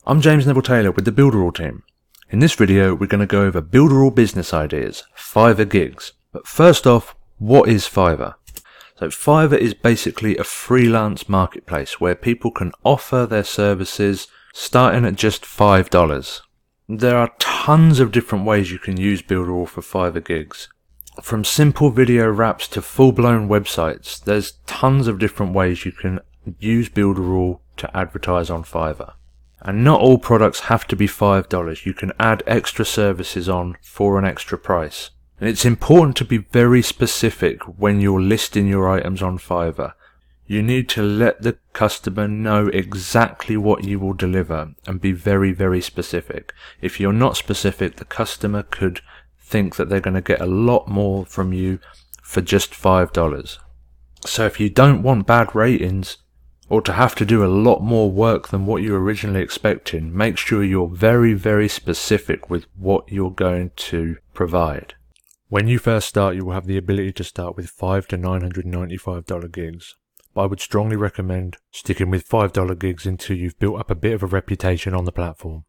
I'm James Neville Taylor with the Builderall team. In this video we're going to go over Builderall business ideas, Fiverr Gigs. But first off, what is Fiverr? So Fiverr is basically a freelance marketplace where people can offer their services starting at just $5. There are tons of different ways you can use Builderall for Fiverr Gigs. From simple video wraps to full-blown websites, there's tons of different ways you can use Builderall to advertise on Fiverr. And not all products have to be $5. You can add extra services on for an extra price. And it's important to be very specific when you're listing your items on Fiverr. You need to let the customer know exactly what you will deliver and be very, very specific. If you're not specific, the customer could think that they're going to get a lot more from you for just $5. So if you don't want bad ratings, or to have to do a lot more work than what you were originally expecting, make sure you're very, very specific with what you're going to provide. When you first start, you will have the ability to start with $5 to $995 gigs. But I would strongly recommend sticking with $5 gigs until you've built up a bit of a reputation on the platform.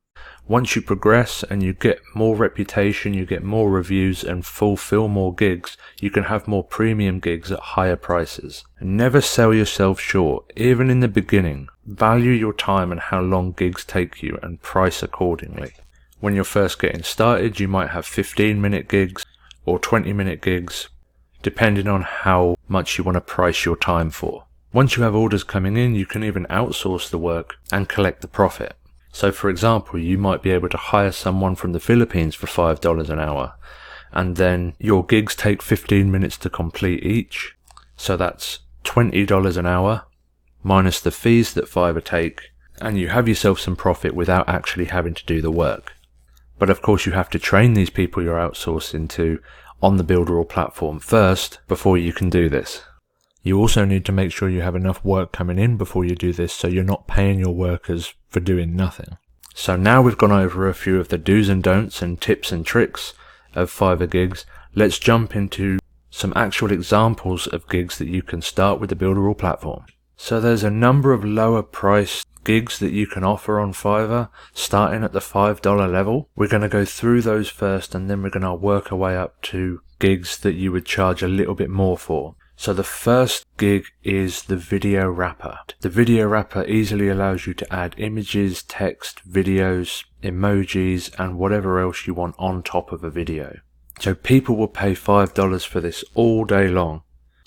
Once you progress and you get more reputation, you get more reviews and fulfill more gigs, you can have more premium gigs at higher prices. Never sell yourself short, even in the beginning. Value your time and how long gigs take you and price accordingly. When you're first getting started, you might have 15-minute gigs or 20-minute gigs, depending on how much you want to price your time for. Once you have orders coming in, you can even outsource the work and collect the profit. So for example, you might be able to hire someone from the Philippines for $5 an hour, and then your gigs take 15 minutes to complete each. So that's $20 an hour, minus the fees that Fiverr take, and you have yourself some profit without actually having to do the work. But of course you have to train these people you're outsourcing to on the Builderall platform first before you can do this. You also need to make sure you have enough work coming in before you do this, so you're not paying your workers for doing nothing. So now we've gone over a few of the do's and don'ts and tips and tricks of Fiverr Gigs. Let's jump into some actual examples of gigs that you can start with the Builderall platform. So there's a number of lower priced gigs that you can offer on Fiverr, starting at the $5 level. We're going to go through those first, and then we're going to work our way up to gigs that you would charge a little bit more for. So the first gig is the video wrapper. The video wrapper easily allows you to add images, text, videos, emojis, and whatever else you want on top of a video. So people will pay $5 for this all day long,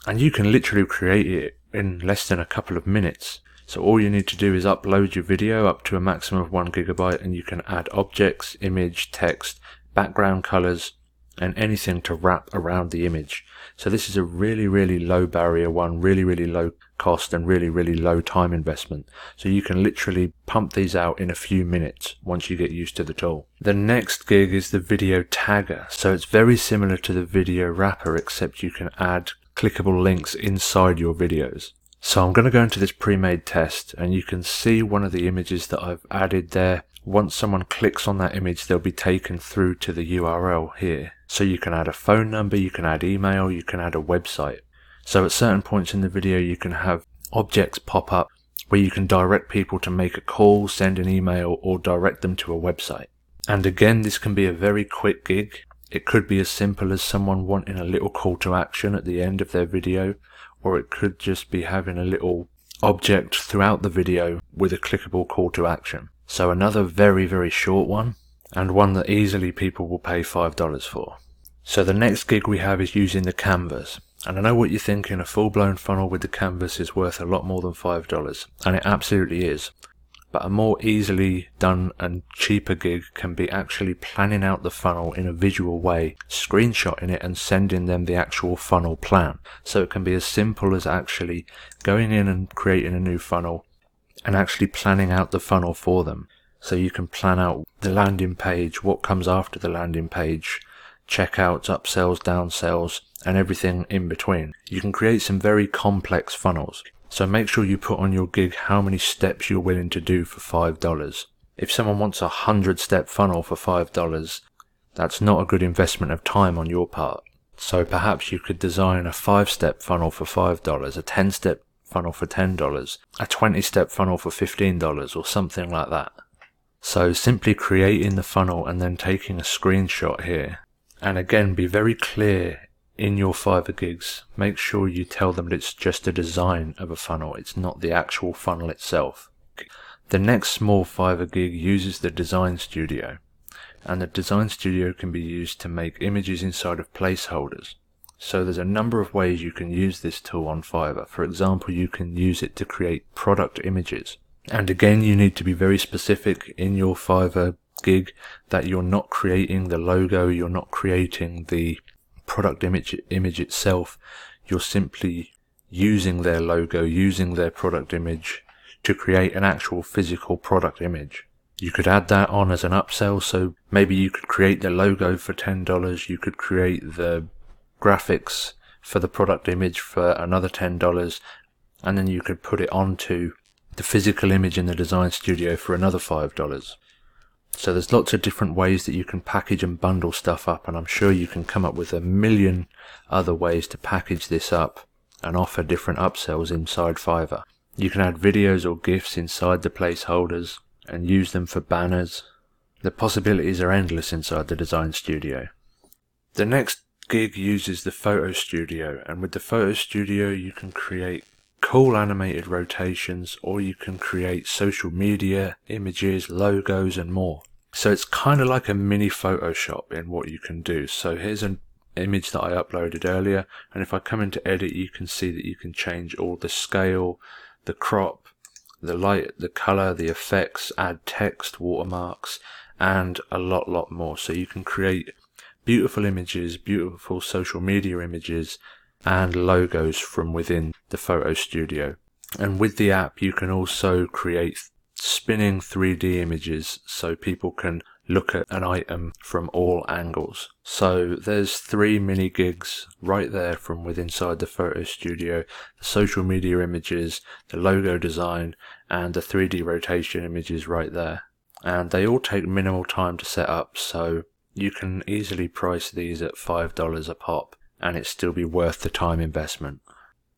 and you can literally create it in less than a couple of minutes. So all you need to do is upload your video up to a maximum of 1 GB, and you can add objects, image, text, background colors, and anything to wrap around the image. So this is a really, really low barrier one, really, really low cost and really, really low time investment. So you can literally pump these out in a few minutes once you get used to the tool. The next gig is the video tagger. So it's very similar to the video wrapper, except you can add clickable links inside your videos. So I'm going to go into this pre-made test, and you can see one of the images that I've added there. Once someone clicks on that image, they'll be taken through to the URL here. So you can add a phone number, you can add email, you can add a website. So at certain points in the video you can have objects pop up where you can direct people to make a call, send an email, or direct them to a website. And again, this can be a very quick gig. It could be as simple as someone wanting a little call to action at the end of their video, or it could just be having a little object throughout the video with a clickable call to action. So another very, very short one, and one that easily people will pay $5 for. So the next gig we have is using the canvas. And I know what you're thinking, a full-blown funnel with the canvas is worth a lot more than $5, and it absolutely is. But a more easily done and cheaper gig can be actually planning out the funnel in a visual way, screenshotting it and sending them the actual funnel plan. So it can be as simple as actually going in and creating a new funnel and actually planning out the funnel for them. So you can plan out the landing page, what comes after the landing page, checkouts, upsells, downsells, and everything in between. You can create some very complex funnels. So make sure you put on your gig how many steps you're willing to do for $5. If someone wants a 100-step funnel for $5, that's not a good investment of time on your part. So perhaps you could design a 5-step funnel for $5, a 10-step funnel for $10, a 20-step funnel for $15, or something like that. So simply creating the funnel and then taking a screenshot here. And again, be very clear in your Fiverr gigs. Make sure you tell them that it's just a design of a funnel. It's not the actual funnel itself. The next small Fiverr gig uses the design studio. And the design studio can be used to make images inside of placeholders. So there's a number of ways you can use this tool on Fiverr. For example, you can use it to create product images. And again, you need to be very specific in your Fiverr gig that you're not creating the logo, you're not creating the product image itself. You're simply using their logo, using their product image to create an actual physical product image. You could add that on as an upsell, so maybe you could create the logo for $10, you could create the graphics for the product image for another $10, and then you could put it onto the physical image in the design studio for another $5. So there's lots of different ways that you can package and bundle stuff up, and I'm sure you can come up with a million other ways to package this up and offer different upsells inside Fiverr. You can add videos or GIFs inside the placeholders and use them for banners. The possibilities are endless inside the design studio. The next gig uses the photo studio, and with the photo studio you can create cool animated rotations, or you can create social media, images, logos and more. So it's kind of like a mini Photoshop in what you can do. So here's an image that I uploaded earlier, and if I come into edit you can see that you can change all the scale, the crop, the light, the color, the effects, add text, watermarks and a lot more. So you can create beautiful images, beautiful social media images and logos from within the photo studio. And with the app you can also create spinning 3D images so people can look at an item from all angles. So there's 3 mini gigs right there from within inside the photo studio: the social media images, the logo design and the 3D rotation images right there. And they all take minimal time to set up, so you can easily price these at $5 a pop and it still be worth the time investment.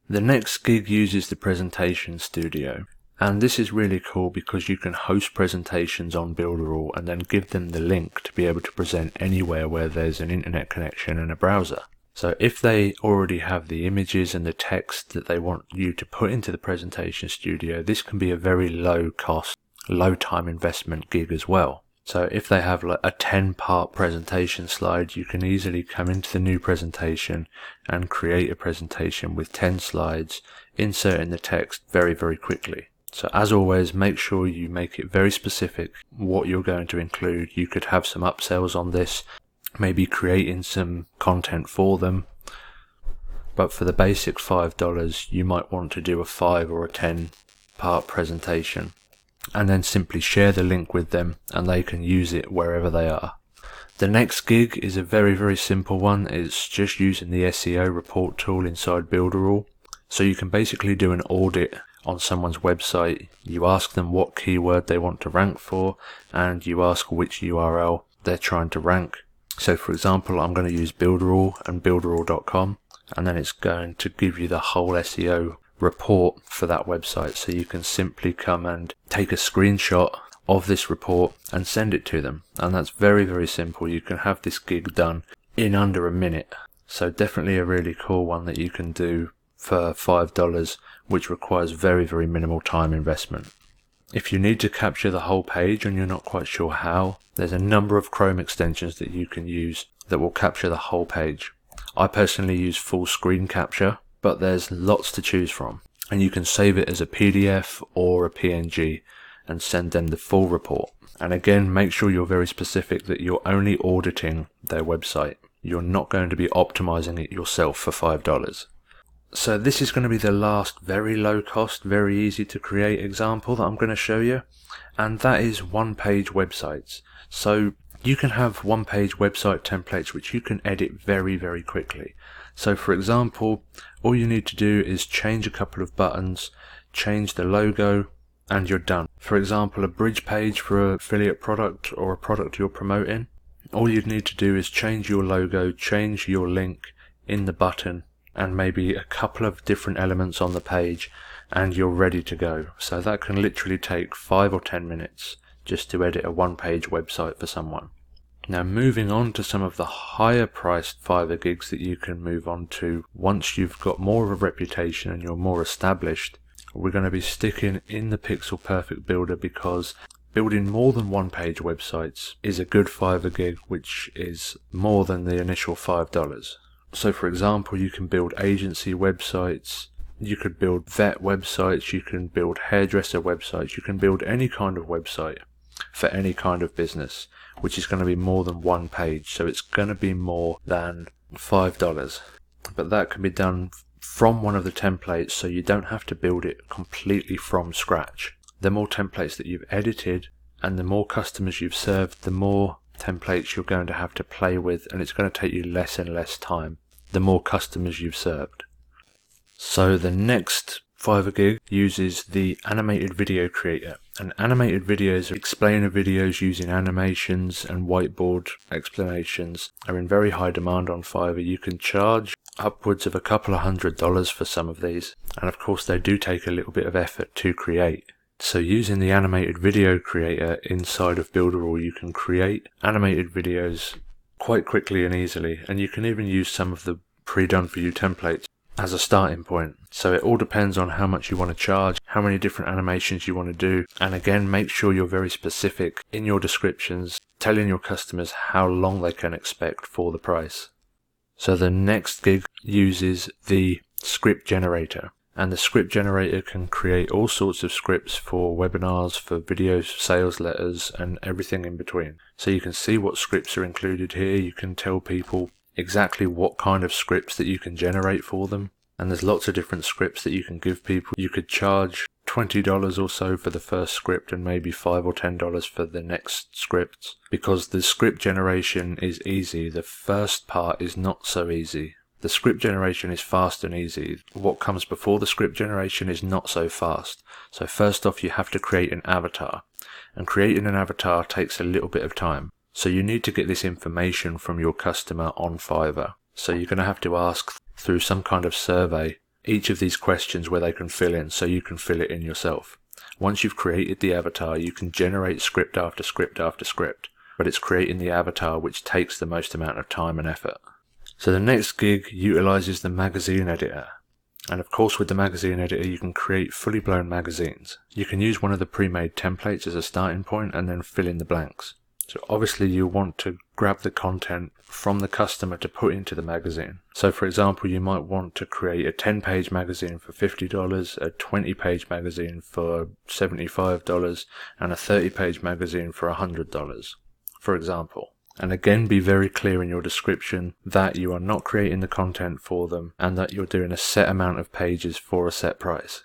The next gig uses the presentation studio, and this is really cool because you can host presentations on Builderall and then give them the link to be able to present anywhere where there's an internet connection and a browser. So if they already have the images and the text that they want you to put into the presentation studio, this can be a very low cost, low time investment gig as well. So if they have like a 10-part presentation slide, you can easily come into the new presentation and create a presentation with 10 slides, inserting the text very quickly. So as always, make sure you make it very specific what you're going to include. You could have some upsells on this, maybe creating some content for them. But for the basic $5, you might want to do a 5 or a 10-part presentation, and then simply share the link with them and they can use it wherever they are. The next gig is a very simple one. It's just using the SEO report tool inside Builderall. So you can basically do an audit on someone's website. You ask them what keyword they want to rank for, and you ask which URL they're trying to rank. So for example, I'm going to use Builderall and builderall.com, and then it's going to give you the whole SEO report for that website. So you can simply come and take a screenshot of this report and send it to them, and that's very simple. You can have this gig done in under a minute. So definitely a really cool one that you can do for $5, which requires very minimal time investment. If you need to capture the whole page and you're not quite sure how, there's a number of Chrome extensions that you can use that will capture the whole page. I personally use full screen capture, but there's lots to choose from, and you can save it as a PDF or a PNG and send them the full report. And again, make sure you're very specific that you're only auditing their website. You're not going to be optimizing it yourself for $5. So this is going to be the last very low cost, very easy to create example that I'm going to show you, and that is one-page websites. So you can have one-page website templates which you can edit very quickly. So for example, all you need to do is change a couple of buttons, change the logo, and you're done. For example, a bridge page for an affiliate product or a product you're promoting. All you'd need to do is change your logo, change your link in the button, and maybe a couple of different elements on the page, and you're ready to go. So that can literally take 5 or 10 minutes just to edit a one-page website for someone. Now moving on to some of the higher priced Fiverr gigs that you can move on to once you've got more of a reputation and you're more established, we're going to be sticking in the Pixel Perfect Builder, because building more than one-page websites is a good Fiverr gig, which is more than the initial $5. So for example, you can build agency websites, you could build vet websites, you can build hairdresser websites, you can build any kind of website for any kind of business, which is going to be more than one page. So it's going to be more than $5. But that can be done from one of the templates, so you don't have to build it completely from scratch. The more templates that you've edited and the more customers you've served, the more templates you're going to have to play with, and it's going to take you less and less time the more customers you've served. So the next Fiverr gig uses the animated video creator, and animated videos or explainer videos using animations and whiteboard explanations are in very high demand on Fiverr. You can charge upwards of a couple of $100s for some of these, and of course they do take a little bit of effort to create. So using the animated video creator inside of Builderall, you can create animated videos quite quickly and easily, and you can even use some of the pre-done for you templates as a starting point. So it all depends on how much you want to charge, how many different animations you want to do, and again, make sure you're very specific in your descriptions, telling your customers how long they can expect for the price. So the next gig uses the script generator, and the script generator can create all sorts of scripts for webinars, for video sales letters, and everything in between. So you can see what scripts are included here. You can tell people exactly what kind of scripts that you can generate for them, and there's lots of different scripts that you can give people. You could charge $20 or so for the first script and maybe $5 or $10 for the next scripts, because the script generation is easy. The first part is not so easy. The script generation is fast and easy. What comes before the script generation is not so fast. So first off, you have to create an avatar, and creating an avatar takes a little bit of time. So you need to get this information from your customer on Fiverr. So you're going to have to ask through some kind of survey each of these questions where they can fill in, so you can fill it in yourself. Once you've created the avatar, you can generate script after script after script, but it's creating the avatar which takes the most amount of time and effort. So the next gig utilizes the magazine editor. And of course with the magazine editor you can create fully blown magazines. You can use one of the pre-made templates as a starting point and then fill in the blanks. So obviously you want to grab the content from the customer to put into the magazine. So for example, you might want to create a 10-page magazine for $50, a 20-page magazine for $75, and a 30-page magazine for $100, for example. And again, be very clear in your description that you are not creating the content for them and that you're doing a set amount of pages for a set price.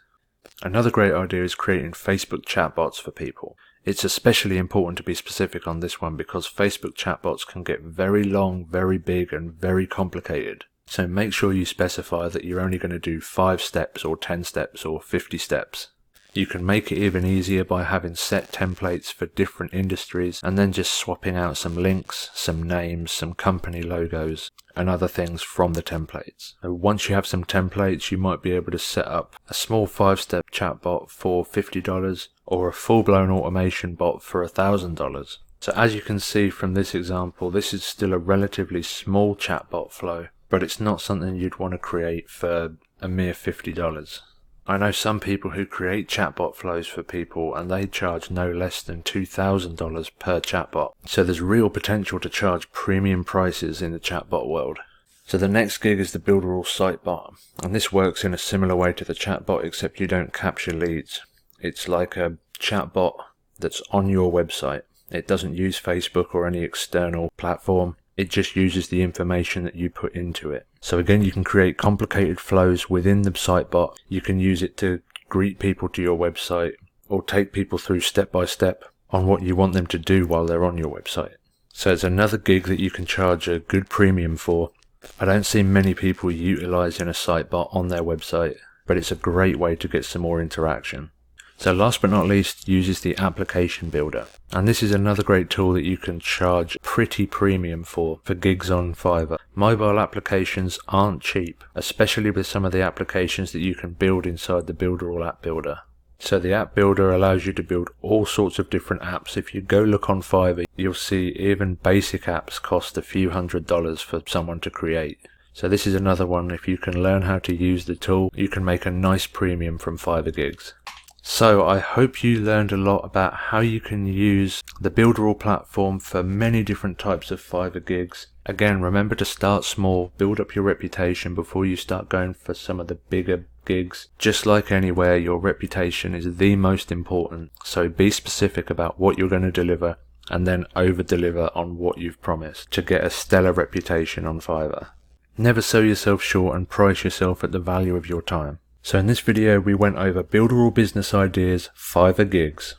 Another great idea is creating Facebook chatbots for people. It's especially important to be specific on this one because Facebook chatbots can get very long, very big, and very complicated. So make sure you specify that you're only going to do 5 steps or 10 steps or 50 steps. You can make it even easier by having set templates for different industries and then just swapping out some links, some names, some company logos and other things from the templates. So once you have some templates, you might be able to set up a small 5-step chatbot for $50 or a full-blown automation bot for $1,000. So as you can see from this example, this is still a relatively small chatbot flow, but it's not something you'd want to create for a mere $50. I know some people who create chatbot flows for people and they charge no less than $2,000 per chatbot. So there's real potential to charge premium prices in the chatbot world. So the next gig is the Builderall sitebot, and this works in a similar way to the chatbot except you don't capture leads. It's like a chatbot that's on your website. It doesn't use Facebook or any external platform. It just uses the information that you put into it. So again, you can create complicated flows within the sitebot. You can use it to greet people to your website or take people through step by step on what you want them to do while they're on your website. So it's another gig that you can charge a good premium for. I don't see many people utilizing a sitebot on their website, but it's a great way to get some more interaction. So last but not least, uses the application builder. And this is another great tool that you can charge pretty premium for gigs on Fiverr. Mobile applications aren't cheap, especially with some of the applications that you can build inside the Builderall app builder. So the app builder allows you to build all sorts of different apps. If you go look on Fiverr, you'll see even basic apps cost a few $100s for someone to create. So this is another one. If you can learn how to use the tool, you can make a nice premium from Fiverr Gigs. So I hope you learned a lot about how you can use the Builderall platform for many different types of Fiverr gigs. Again, remember to start small, build up your reputation before you start going for some of the bigger gigs. Just like anywhere, your reputation is the most important. So be specific about what you're going to deliver and then over deliver on what you've promised to get a stellar reputation on Fiverr. Never sell yourself short and price yourself at the value of your time. So in this video we went over Builderall business ideas, Fiverr gigs.